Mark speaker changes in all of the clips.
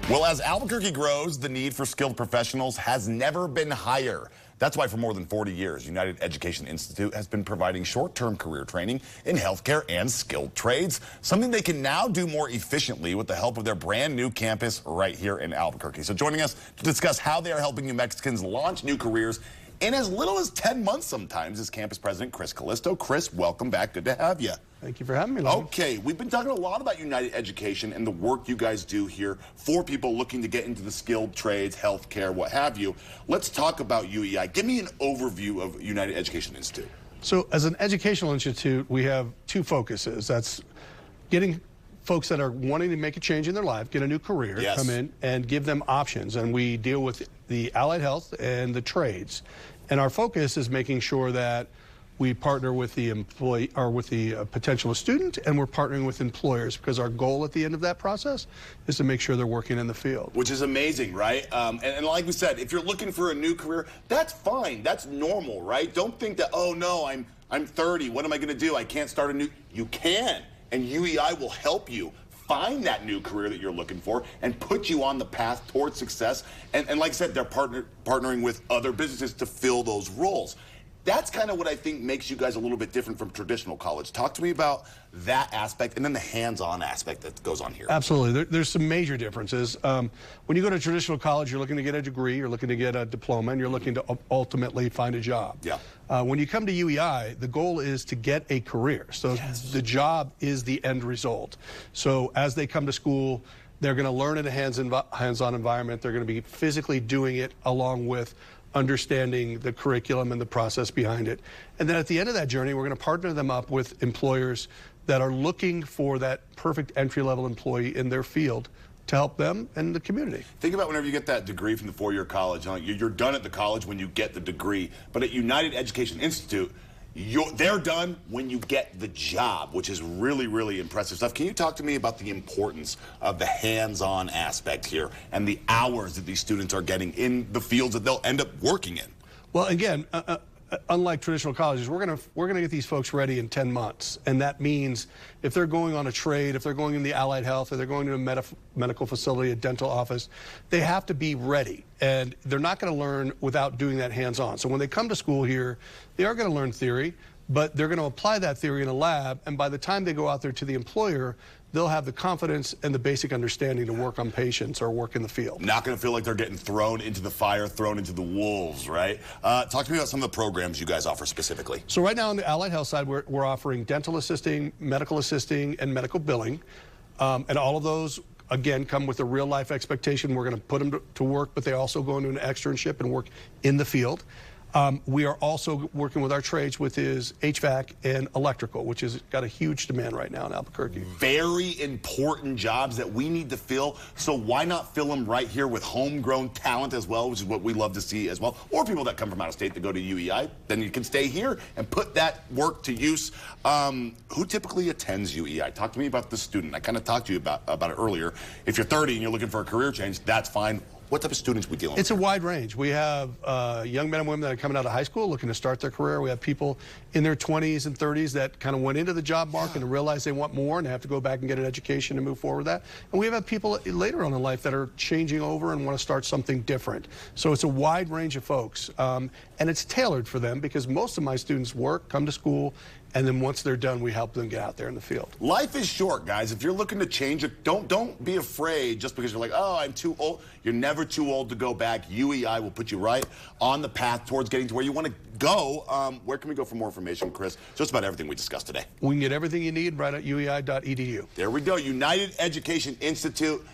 Speaker 1: Well, as Albuquerque grows, the need for skilled professionals has never been higher. That's why for more than 40 years, United Education Institute has been providing short-term career training in healthcare and skilled trades, something they can now do more efficiently with the help of their brand new campus right here in Albuquerque. So joining us to discuss how they are helping New Mexicans launch new careers in as little as 10 months sometimes is campus president Chris Callisto. Chris, welcome back. Good to have you.
Speaker 2: Thank you for having me, Logan.
Speaker 1: Okay, we've been talking a lot about United Education and the work you guys do here for people looking to get into the skilled trades, healthcare, what have you. Let's talk about UEI. Give me an overview of United Education Institute.
Speaker 2: So as an educational institute, we have two focuses. That's getting folks that are wanting to make a change in their life, get a new career,
Speaker 1: Yes.
Speaker 2: come in and give them options. And we deal with the allied health and the trades. And our focus is making sure that we partner with the employee or with the potential student, and we're partnering with employers because our goal at the end of that process is to make sure they're working in the field. Which
Speaker 1: is amazing, right? And like we said, if you're looking for a new career, that's fine. That's normal, right? Don't think that, oh no, I'm 30. What am I going to do? I can't start a new. You can, and UEI will help you find that new career that you're looking for and put you on the path towards success. And like I said, they're partnering with other businesses to fill those roles. That's kind of what I think makes you guys a little bit different from traditional college. Talk to me about that aspect and then the hands-on aspect that goes on here.
Speaker 2: Absolutely. There's some major differences. When you go to traditional college, you're looking to get a degree, you're looking to get a diploma, and you're looking to ultimately find a job.
Speaker 1: Yeah.
Speaker 2: When you come to UEI, the goal is to get a career. So yes. The job is the end result. So as they come to school, they're going to learn in a hands-on environment. They're going to be physically doing it along with understanding the curriculum and the process behind it. And then at the end of that journey, we're going to partner them up with employers that are looking for that perfect entry-level employee in their field to help them and the community.
Speaker 1: Think about whenever you get that degree from the four-year college. You're done at the college when you get the degree. But at United Education Institute, they're done when you get the job, which is really, really impressive stuff. Can you talk to me about the importance of the hands-on aspect here and the hours that these students are getting in the fields that they'll end up working in?
Speaker 2: Well, again, unlike traditional colleges, we're gonna get these folks ready in 10 months, and that means if they're going on a trade, if they're going in the allied health, or they're going to a medical facility, a dental office, they have to be ready, and they're not going to learn without doing that hands-on. So when they come to school here, they are going to learn theory, but they're going to apply that theory in a lab, and by the time they go out there to the employer, they'll have the confidence and the basic understanding to work on patients or work in the field.
Speaker 1: Not going to feel like they're getting thrown into the fire, thrown into the wolves, right? Talk to me about some of the programs you guys offer specifically.
Speaker 2: So right now on the allied health side, we're offering dental assisting, medical assisting, and medical billing. And all of those, again, come with a real-life expectation. We're going to put them to work, but they also go into an externship and work in the field. We are also working with our trades with his HVAC and electrical, which has got a huge demand right now in Albuquerque.
Speaker 1: Very important jobs that we need to fill, so why not fill them right here with homegrown talent as well, which is what we love to see as well, or people that come from out of state that go to UEI. Then you can stay here and put that work to use. Who typically attends UEI? Talk to me about the student. I kind of talked to you about it earlier. If you're 30 and you're looking for a career change, that's fine. What type of students we dealing with?
Speaker 2: It's a wide range. We have young men and women that are coming out of high school looking to start their career. We have people in their 20s and 30s that kind of went into the job market and realize they want more and they have to go back and get an education to move forward with that. And we have people later on in life that are changing over and want to start something different. So it's a wide range of folks. And it's tailored for them because most of my students work, come to school, and then once they're done, we help them get out there in the field.
Speaker 1: Life is short, guys. If you're looking to change it, don't be afraid just because you're like, oh, I'm too old. You're never too old to go back. UEI will put you right on the path towards getting to where you want to go. Where can we go for more information, Chris? Just about everything we discussed today.
Speaker 2: We can get everything you need right at uei.edu.
Speaker 1: There we go. United Education Institute,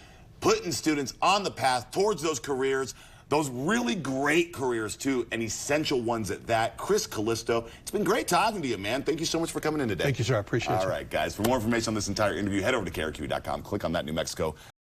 Speaker 1: putting students on the path towards those careers. Those really great careers, too, and essential ones at that. Chris Callisto, it's been great talking to you, man. Thank you so much for coming in today.
Speaker 2: Thank you, sir. I appreciate it.
Speaker 1: All right, guys. For more information on this entire interview, head over to KRQ.com. Click on that New Mexico